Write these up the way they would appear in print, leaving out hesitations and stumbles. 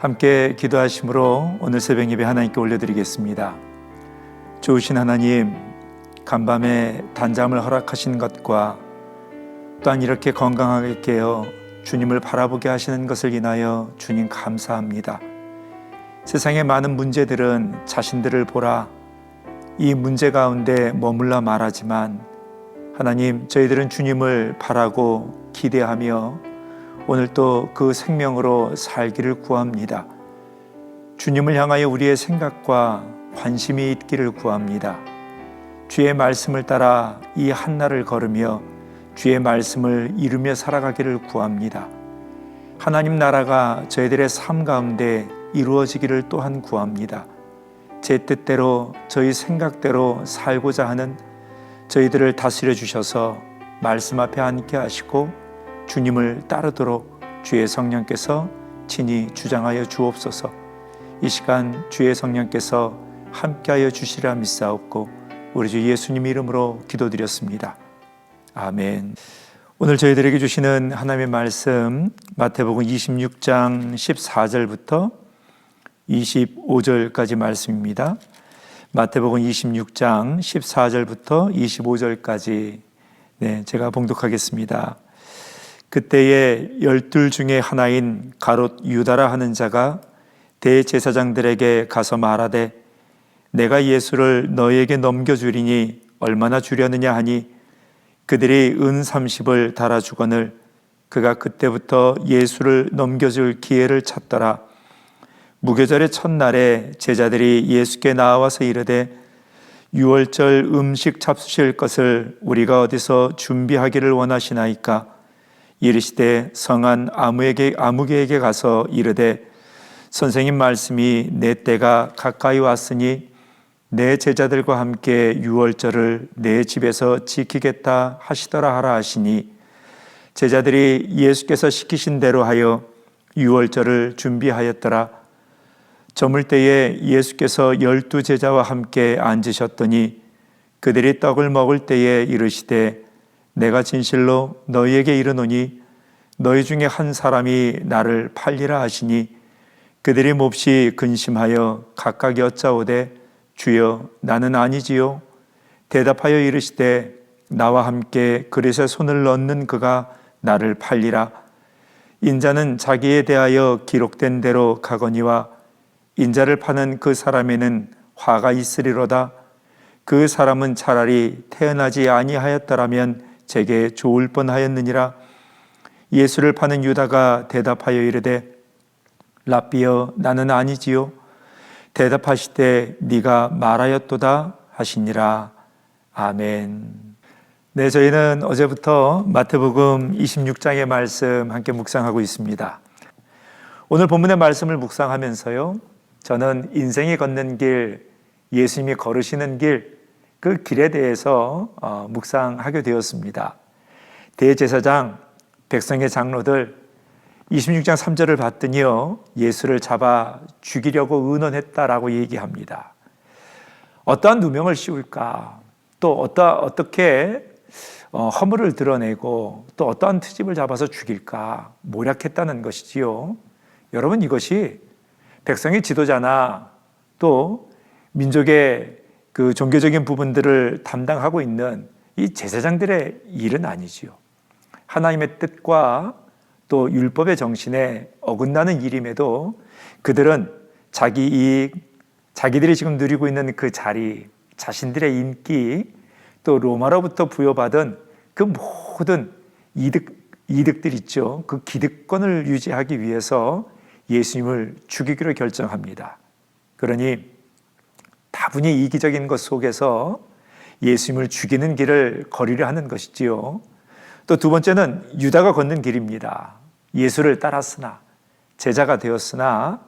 함께 기도하심으로 오늘 새벽 예배 하나님께 올려드리겠습니다. 좋으신 하나님, 간밤에 단잠을 허락하신 것과 또한 이렇게 건강하게 깨어 주님을 바라보게 하시는 것을 인하여 주님 감사합니다. 세상의 많은 문제들은 자신들을 보라, 이 문제 가운데 머물러 말하지만 하나님, 저희들은 주님을 바라고 기대하며 오늘 또 그 생명으로 살기를 구합니다. 주님을 향하여 우리의 생각과 관심이 있기를 구합니다. 주의 말씀을 따라 이 한날을 걸으며 주의 말씀을 이루며 살아가기를 구합니다. 하나님 나라가 저희들의 삶 가운데 이루어지기를 또한 구합니다. 제 뜻대로 저희 생각대로 살고자 하는 저희들을 다스려 주셔서 말씀 앞에 앉게 하시고 주님을 따르도록 주의 성령께서 친히 주장하여 주옵소서. 이 시간 주의 성령께서 함께하여 주시라 믿사옵고 우리 주 예수님 이름으로 기도드렸습니다. 아멘. 오늘 저희들에게 주시는 하나님의 말씀 마태복음 26장 14절부터 25절까지 말씀입니다. 마태복음 26장 14절부터 25절까지 제가 봉독하겠습니다. 그때에 12 중에 하나인 가롯 유다라 하는 자가 대제사장들에게 가서 말하되 내가 예수를 너희에게 넘겨주리니 얼마나 주려느냐 하니 그들이 은 30을 달아주거늘 그가 그때부터 예수를 넘겨줄 기회를 찾더라. 무교절의 첫날에 제자들이 예수께 나와서 이르되 유월절 음식 잡수실 것을 우리가 어디서 준비하기를 원하시나이까? 이르시되 성한 아무개에게 가서 이르되 선생님 말씀이 내 때가 가까이 왔으니 내 제자들과 함께 유월절을 내 집에서 지키겠다 하시더라 하라 하시니 제자들이 예수께서 시키신 대로 하여 유월절을 준비하였더라. 저물 때에 예수께서 12 제자와 함께 앉으셨더니 그들이 떡을 먹을 때에 이르시되 내가 진실로 너희에게 이르노니 너희 중에 한 사람이 나를 팔리라 하시니 그들이 몹시 근심하여 각각 여짜오되 주여 나는 아니지요. 대답하여 이르시되 나와 함께 그릇에 손을 넣는 그가 나를 팔리라. 인자는 자기에 대하여 기록된 대로 가거니와 인자를 파는 그 사람에는 화가 있으리로다. 그 사람은 차라리 태어나지 아니하였더라면 제게 좋을 뻔하였느니라. 예수를 파는 유다가 대답하여 이르되 랍비여 나는 아니지요. 대답하시되 네가 말하였도다 하시니라. 아멘. 저희는 어제부터 마태복음 26장의 말씀 함께 묵상하고 있습니다. 오늘 본문의 말씀을 묵상하면서요, 저는 인생이 걷는 길, 예수님이 걸으시는 길, 그 길에 대해서 묵상하게 되었습니다. 대제사장, 백성의 장로들 26장 3절을 봤더니요, 예수를 잡아 죽이려고 의논했다라고 얘기합니다. 어떠한 누명을 씌울까? 또 어떻게 허물을 드러내고 또 어떠한 트집을 잡아서 죽일까? 모략했다는 것이지요. 여러분, 이것이 백성의 지도자나 또 민족의 그 종교적인 부분들을 담당하고 있는 이 제사장들의 일은 아니지요. 하나님의 뜻과 또 율법의 정신에 어긋나는 일임에도 그들은 자기 이익, 자기들이 지금 누리고 있는 그 자리, 자신들의 인기, 또 로마로부터 부여받은 그 모든 이득들 있죠. 그 기득권을 유지하기 위해서 예수님을 죽이기로 결정합니다. 그러니 다분히 이기적인 것 속에서 예수님을 죽이는 길을 거리려 하는 것이지요. 또 두 번째는 유다가 걷는 길입니다. 예수를 따랐으나 제자가 되었으나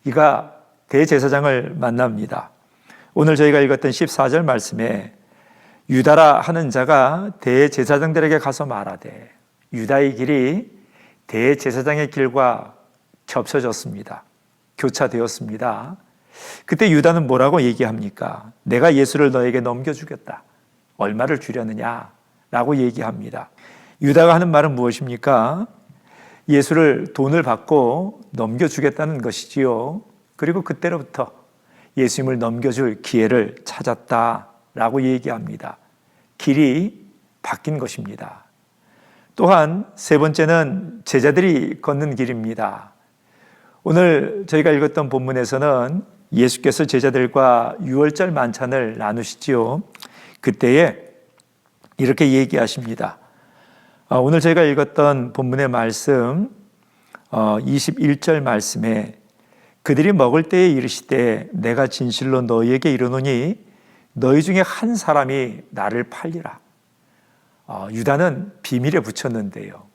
이가 대제사장을 만납니다. 오늘 저희가 읽었던 14절 말씀에 유다라 하는 자가 대제사장들에게 가서 말하되, 유다의 길이 대제사장의 길과 겹쳐졌습니다. 교차되었습니다. 그때 유다는 뭐라고 얘기합니까? 내가 예수를 너에게 넘겨주겠다. 얼마를 주려느냐? 라고 얘기합니다. 유다가 하는 말은 무엇입니까? 예수를 돈을 받고 넘겨주겠다는 것이지요. 그리고 그때로부터 예수님을 넘겨줄 기회를 찾았다라고 얘기합니다. 길이 바뀐 것입니다. 또한 세 번째는 제자들이 걷는 길입니다. 오늘 저희가 읽었던 본문에서는 예수께서 제자들과 유월절 만찬을 나누시지요. 그때에 이렇게 얘기하십니다. 오늘 저희가 읽었던 본문의 말씀 21절 말씀에 그들이 먹을 때에 이르시되 내가 진실로 너희에게 이르노니 너희 중에 한 사람이 나를 팔리라. 유다는 비밀에 붙였는데요.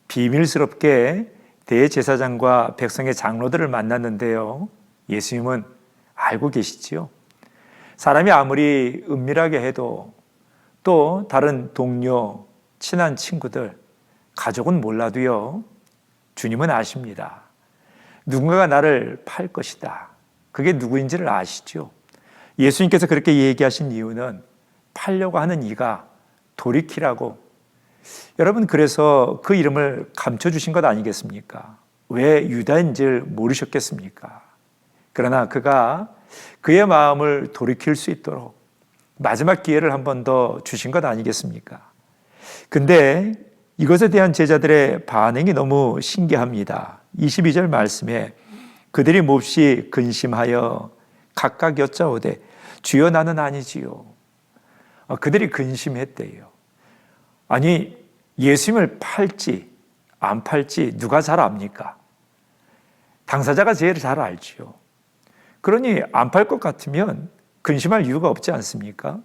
비밀스럽게 대제사장과 백성의 장로들을 만났는데요. 예수님은 알고 계시지요. 사람이 아무리 은밀하게 해도 또 다른 동료, 친한 친구들, 가족은 몰라도요. 주님은 아십니다. 누군가가 나를 팔 것이다. 그게 누구인지를 아시죠. 예수님께서 그렇게 얘기하신 이유는 팔려고 하는 이가 돌이키라고. 여러분, 그래서 그 이름을 감춰주신 것 아니겠습니까? 왜 유다인지를 모르셨겠습니까? 그러나 그가 그의 마음을 돌이킬 수 있도록 마지막 기회를 한 번 더 주신 것 아니겠습니까? 근데 이것에 대한 제자들의 반응이 너무 신기합니다. 22절 말씀에 그들이 몹시 근심하여 각각 여짜오되 주여 나는 아니지요. 그들이 근심했대요. 아니, 예수님을 팔지 안 팔지 누가 잘 압니까? 당사자가 제일 잘 알지요. 그러니 안 팔 것 같으면 근심할 이유가 없지 않습니까?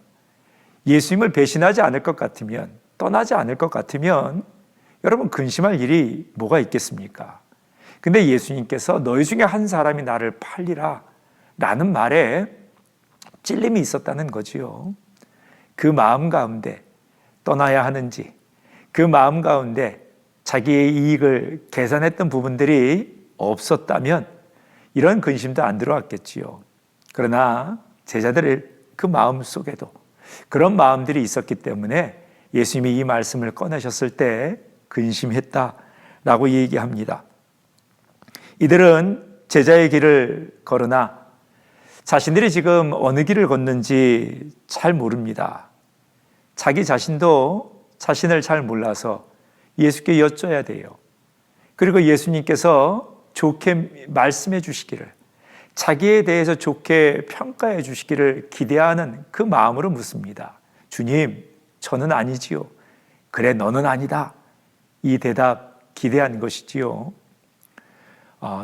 예수님을 배신하지 않을 것 같으면, 떠나지 않을 것 같으면 여러분 근심할 일이 뭐가 있겠습니까? 근데 예수님께서 너희 중에 한 사람이 나를 팔리라 라는 말에 찔림이 있었다는 거지요. 그 마음 가운데 떠나야 하는지, 그 마음 가운데 자기의 이익을 계산했던 부분들이 없었다면 이런 근심도 안 들어왔겠지요. 그러나 제자들의 그 마음 속에도 그런 마음들이 있었기 때문에 예수님이 이 말씀을 꺼내셨을 때 근심했다라고 얘기합니다. 이들은 제자의 길을 걸으나 자신들이 지금 어느 길을 걷는지 잘 모릅니다. 자기 자신도 자신을 잘 몰라서 예수께 여쭤야 돼요. 그리고 예수님께서 좋게 말씀해 주시기를, 자기에 대해서 좋게 평가해 주시기를 기대하는 그 마음으로 묻습니다. 주님, 저는 아니지요. 그래, 너는 아니다. 이 대답 기대한 것이지요.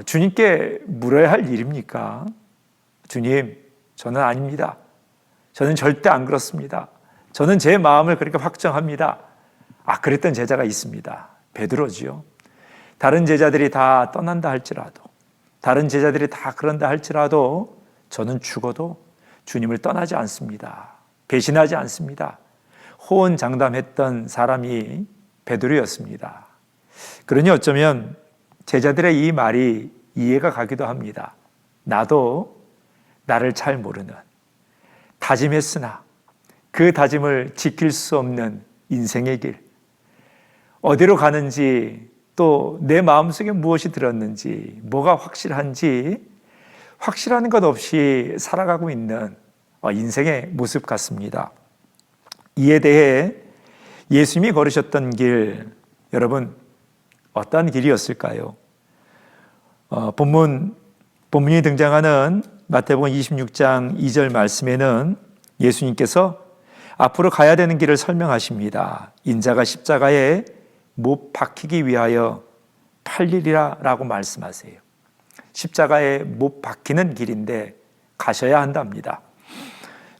주님께 물어야 할 일입니까? 주님, 저는 아닙니다. 저는 절대 안 그렇습니다. 저는 제 마음을 그렇게 확정합니다. 그랬던 제자가 있습니다. 베드로지요. 다른 제자들이 다 떠난다 할지라도, 다른 제자들이 다 그런다 할지라도 저는 죽어도 주님을 떠나지 않습니다. 배신하지 않습니다. 호언장담했던 사람이 베드로였습니다. 그러니 어쩌면 제자들의 이 말이 이해가 가기도 합니다. 나도 나를 잘 모르는, 다짐했으나 그 다짐을 지킬 수 없는 인생의 길, 어디로 가는지, 또 내 마음속에 무엇이 들었는지, 뭐가 확실한지 확실한 것 없이 살아가고 있는 인생의 모습 같습니다. 이에 대해 예수님이 걸으셨던 길, 여러분 어떤 길이었을까요? 본문이 등장하는 마태복음 26장 2절 말씀에는 예수님께서 앞으로 가야 되는 길을 설명하십니다. 인자가 십자가에 못 박히기 위하여 팔리리라 라고 말씀하세요. 십자가에 못 박히는 길인데 가셔야 한답니다.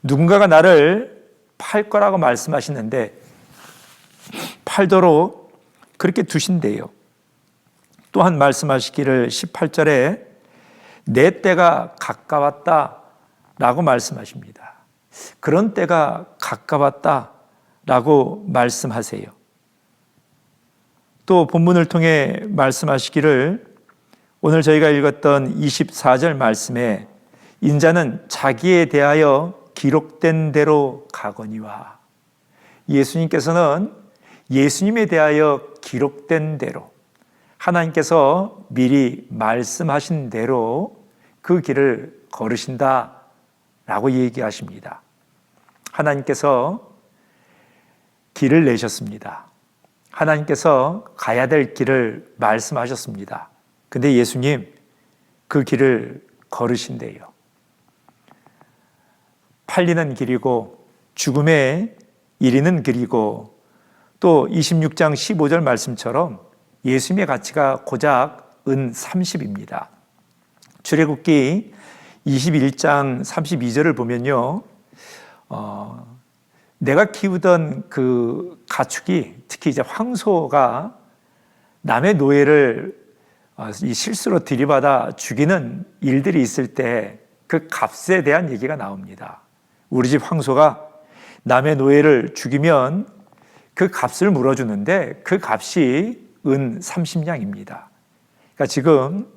누군가가 나를 팔 거라고 말씀하시는데 팔도록 그렇게 두신대요. 또한 말씀하시기를 18절에 내 때가 가까웠다 라고 말씀하십니다. 그런 때가 가까웠다 라고 말씀하세요. 또 본문을 통해 말씀하시기를 오늘 저희가 읽었던 24절 말씀에 인자는 자기에 대하여 기록된 대로 가거니와, 예수님께서는 예수님에 대하여 기록된 대로 하나님께서 미리 말씀하신 대로 그 길을 걸으신다라고 얘기하십니다. 하나님께서 길을 내셨습니다. 하나님께서 가야 될 길을 말씀하셨습니다. 근데 예수님 그 길을 걸으신대요. 팔리는 길이고 죽음에 이르는 길이고 또 26장 15절 말씀처럼 예수님의 가치가 고작 은 30입니다. 출애굽기 21장 32절을 보면요, 내가 키우던 그 가축이, 특히 이제 황소가 남의 노예를 이 실수로 들이받아 죽이는 일들이 있을 때 그 값에 대한 얘기가 나옵니다. 우리 집 황소가 남의 노예를 죽이면 그 값을 물어주는데 그 값이 은 30냥입니다. 그러니까 지금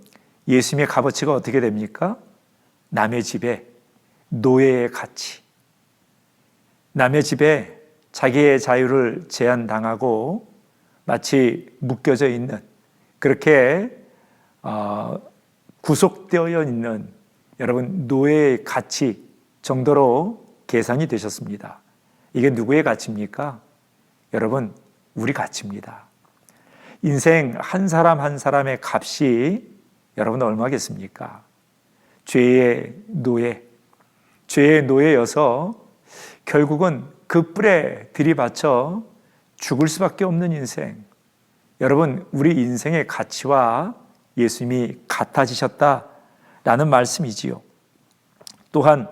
예수님의 값어치가 어떻게 됩니까? 남의 집에 노예의 가치, 남의 집에 자기의 자유를 제한당하고 마치 묶여져 있는, 그렇게 구속되어 있는 여러분 노예의 가치 정도로 계산이 되셨습니다. 이게 누구의 가치입니까? 여러분, 우리 가치입니다. 인생 한 사람 한 사람의 값이 여러분 얼마겠습니까? 죄의 노예여서 결국은 그 뿔에 들이받쳐 죽을 수밖에 없는 인생. 여러분, 우리 인생의 가치와 예수님이 같아지셨다라는 말씀이지요. 또한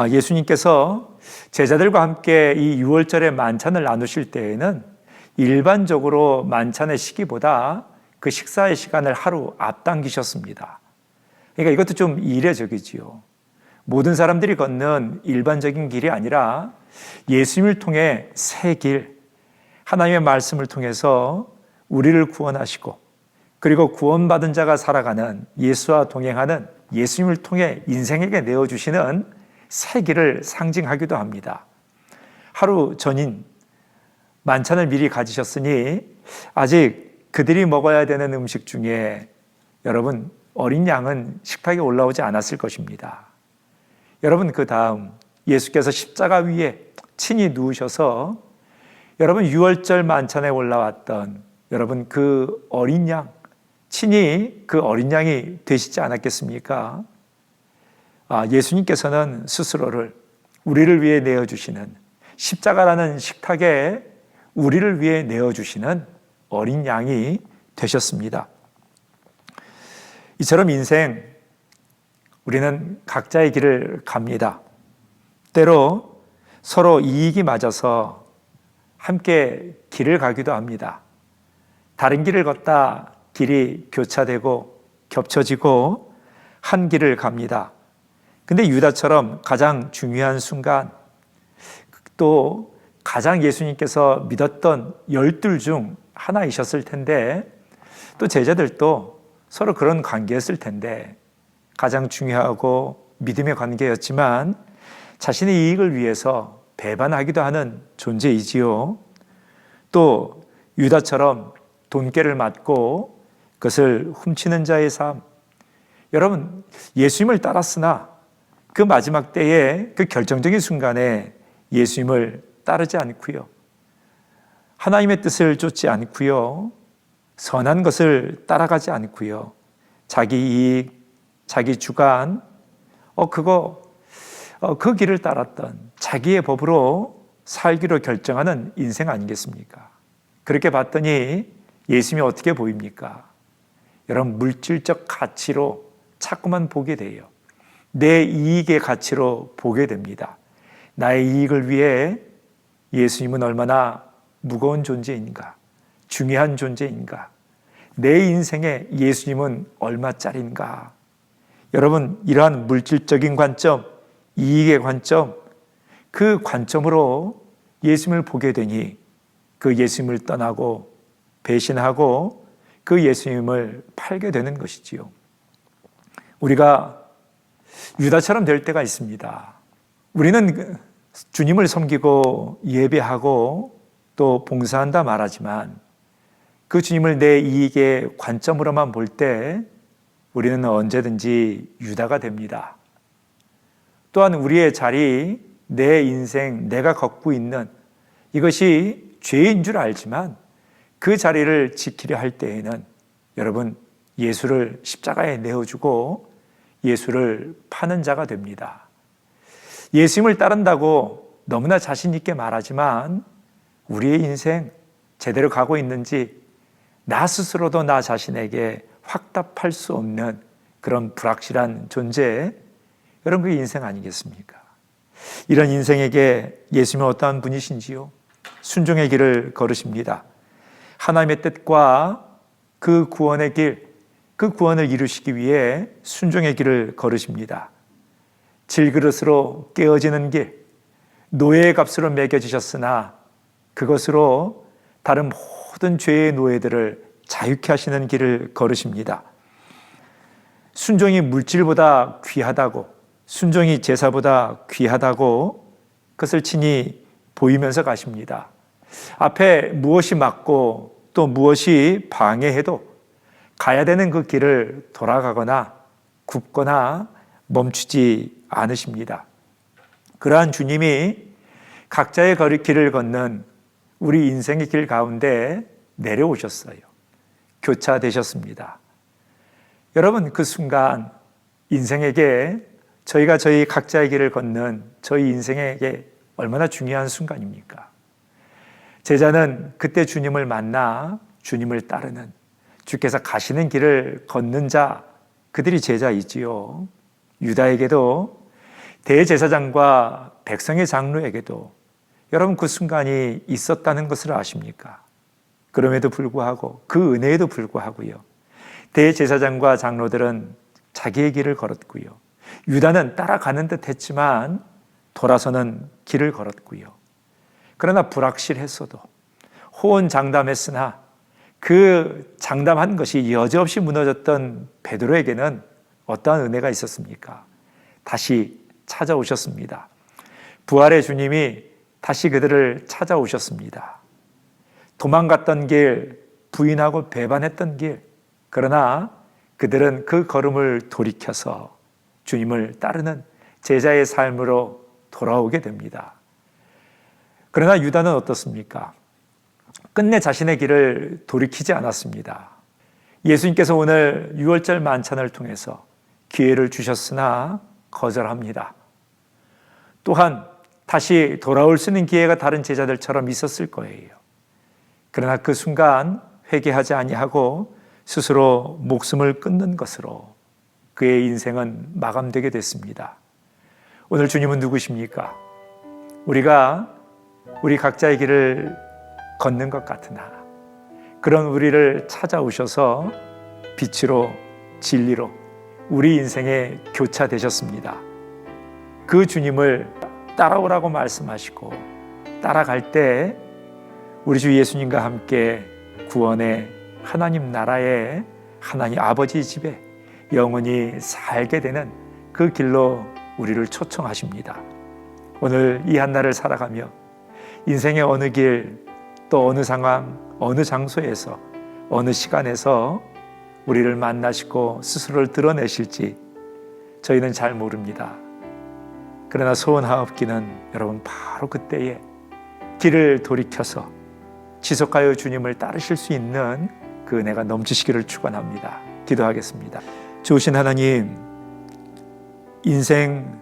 예수님께서 제자들과 함께 이 유월절의 만찬을 나누실 때에는 일반적으로 만찬의 시기보다 그 식사의 시간을 하루 앞당기셨습니다. 그러니까 이것도 좀 이례적이지요. 모든 사람들이 걷는 일반적인 길이 아니라 예수님을 통해 새 길, 하나님의 말씀을 통해서 우리를 구원하시고 그리고 구원받은 자가 살아가는, 예수와 동행하는, 예수님을 통해 인생에게 내어주시는 새 길을 상징하기도 합니다. 하루 전인 만찬을 미리 가지셨으니 아직 그들이 먹어야 되는 음식 중에 여러분 어린 양은 식탁에 올라오지 않았을 것입니다. 여러분, 그 다음 예수께서 십자가 위에 친히 누우셔서 여러분 유월절 만찬에 올라왔던 여러분 그 어린 양, 친히 그 어린 양이 되시지 않았겠습니까? 예수님께서는 스스로를 우리를 위해 내어주시는, 십자가라는 식탁에 우리를 위해 내어주시는 어린 양이 되셨습니다. 이처럼 인생, 우리는 각자의 길을 갑니다. 때로 서로 이익이 맞아서 함께 길을 가기도 합니다. 다른 길을 걷다 길이 교차되고 겹쳐지고 한 길을 갑니다. 근데 유다처럼 가장 중요한 순간, 또 가장 예수님께서 믿었던 12 중 하나이셨을 텐데, 또 제자들도 서로 그런 관계였을 텐데, 가장 중요하고 믿음의 관계였지만 자신의 이익을 위해서 배반하기도 하는 존재이지요. 또 유다처럼 돈깨를 맞고 그것을 훔치는 자의 삶. 여러분, 예수님을 따랐으나 그 마지막 때에 그 결정적인 순간에 예수님을 따르지 않고요, 하나님의 뜻을 쫓지 않고요, 선한 것을 따라가지 않고요, 자기 이익, 자기 주관, 그 길을 따랐던 자기의 법으로 살기로 결정하는 인생 아니겠습니까? 그렇게 봤더니 예수님이 어떻게 보입니까? 여러분, 물질적 가치로 자꾸만 보게 돼요. 내 이익의 가치로 보게 됩니다. 나의 이익을 위해 예수님은 얼마나 무거운 존재인가, 중요한 존재인가, 내 인생에 예수님은 얼마짜리인가. 여러분, 이러한 물질적인 관점, 이익의 관점, 그 관점으로 예수님을 보게 되니 그 예수님을 떠나고 배신하고 그 예수님을 팔게 되는 것이지요. 우리가 유다처럼 될 때가 있습니다. 우리는 주님을 섬기고 예배하고 또 봉사한다 말하지만 그 주님을 내 이익의 관점으로만 볼 때 우리는 언제든지 유다가 됩니다. 또한 우리의 자리, 내 인생, 내가 걷고 있는 이것이 죄인 줄 알지만 그 자리를 지키려 할 때에는 여러분 예수를 십자가에 내어주고 예수를 파는 자가 됩니다. 예수님을 따른다고 너무나 자신 있게 말하지만 우리의 인생 제대로 가고 있는지 나 스스로도 나 자신에게 확답할 수 없는 그런 불확실한 존재, 여러분 그게 인생 아니겠습니까? 이런 인생에게 예수님은 어떠한 분이신지요? 순종의 길을 걸으십니다. 하나님의 뜻과 그 구원의 길, 그 구원을 이루시기 위해 순종의 길을 걸으십니다. 질그릇으로 깨어지는 길, 노예의 값으로 매겨지셨으나 그것으로 다른 모든 죄의 노예들을 자유케 하시는 길을 걸으십니다. 순종이 물질보다 귀하다고, 순종이 제사보다 귀하다고 그것을 친히 보이면서 가십니다. 앞에 무엇이 막고 또 무엇이 방해해도 가야 되는 그 길을 돌아가거나 굽거나 멈추지 않으십니다. 그러한 주님이 각자의 길을 걷는 우리 인생의 길 가운데 내려오셨어요. 교차되셨습니다. 여러분 그 순간 인생에게 저희가 저희 각자의 길을 걷는 저희 인생에게 얼마나 중요한 순간입니까? 제자는 그때 주님을 만나 주님을 따르는, 주께서 가시는 길을 걷는 자, 그들이 제자이지요. 유다에게도 대제사장과 백성의 장로에게도 여러분 그 순간이 있었다는 것을 아십니까? 그럼에도 불구하고 그 은혜에도 불구하고요, 대제사장과 장로들은 자기의 길을 걸었고요, 유다는 따라가는 듯 했지만 돌아서는 길을 걸었고요. 그러나 불확실했어도 호언장담했으나 그 장담한 것이 여지없이 무너졌던 베드로에게는 어떠한 은혜가 있었습니까? 다시 찾아오셨습니다. 부활의 주님이 다시 그들을 찾아오셨습니다. 도망갔던 길, 부인하고 배반했던 길, 그러나 그들은 그 걸음을 돌이켜서 주님을 따르는 제자의 삶으로 돌아오게 됩니다. 그러나 유다는 어떻습니까? 끝내 자신의 길을 돌이키지 않았습니다. 예수님께서 오늘 유월절 만찬을 통해서 기회를 주셨으나 거절합니다. 또한 다시 돌아올 수 있는 기회가 다른 제자들처럼 있었을 거예요. 그러나 그 순간 회개하지 아니하고 스스로 목숨을 끊는 것으로 그의 인생은 마감되게 됐습니다. 오늘 주님은 누구십니까? 우리가 우리 각자의 길을 걷는 것 같으나 그런 우리를 찾아오셔서 빛으로 진리로 우리 인생에 교차되셨습니다. 그 주님을 따라오라고 말씀하시고 따라갈 때 우리 주 예수님과 함께 구원의 하나님 나라의 하나님 아버지 집에 영원히 살게 되는 그 길로 우리를 초청하십니다. 오늘 이 한날을 살아가며 인생의 어느 길, 또 어느 상황, 어느 장소에서, 어느 시간에서 우리를 만나시고 스스로를 드러내실지 저희는 잘 모릅니다. 그러나 소원하옵기는 여러분 바로 그때에 길을 돌이켜서 지속하여 주님을 따르실 수 있는 그 은혜가 넘치시기를 축원합니다. 기도하겠습니다. 좋으신 하나님, 인생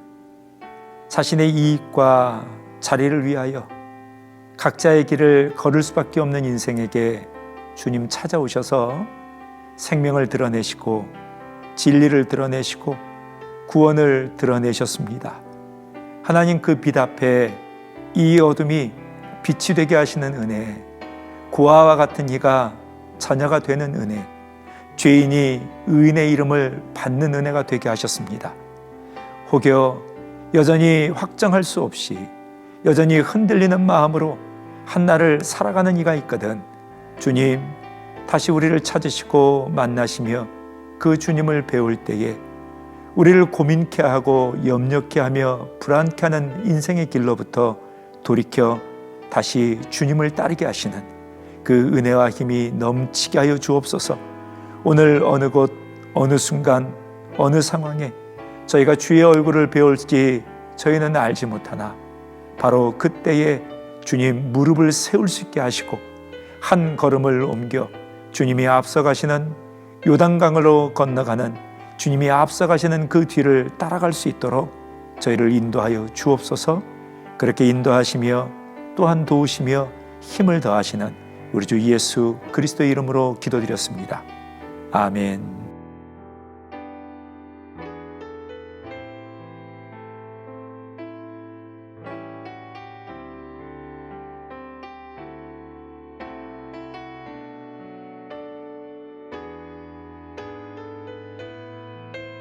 자신의 이익과 자리를 위하여 각자의 길을 걸을 수밖에 없는 인생에게 주님 찾아오셔서 생명을 드러내시고 진리를 드러내시고 구원을 드러내셨습니다. 하나님 그 빛 앞에 이 어둠이 빛이 되게 하시는 은혜, 고아와 같은 이가 자녀가 되는 은혜, 죄인이 의인의 이름을 받는 은혜가 되게 하셨습니다. 혹여 여전히 확정할 수 없이 여전히 흔들리는 마음으로 한날을 살아가는 이가 있거든 주님 다시 우리를 찾으시고 만나시며 그 주님을 배울 때에 우리를 고민케 하고 염려케 하며 불안케 하는 인생의 길로부터 돌이켜 다시 주님을 따르게 하시는 그 은혜와 힘이 넘치게 하여 주옵소서. 오늘 어느 곳, 어느 순간, 어느 상황에 저희가 주의 얼굴을 배울지 저희는 알지 못하나 바로 그때에 주님 무릎을 세울 수 있게 하시고 한 걸음을 옮겨 주님이 앞서가시는 요단강으로 건너가는, 주님이 앞서가시는 그 뒤를 따라갈 수 있도록 저희를 인도하여 주옵소서. 그렇게 인도하시며 또한 도우시며 힘을 더하시는 우리 주 예수 그리스도의 이름으로 기도드렸습니다. 아멘.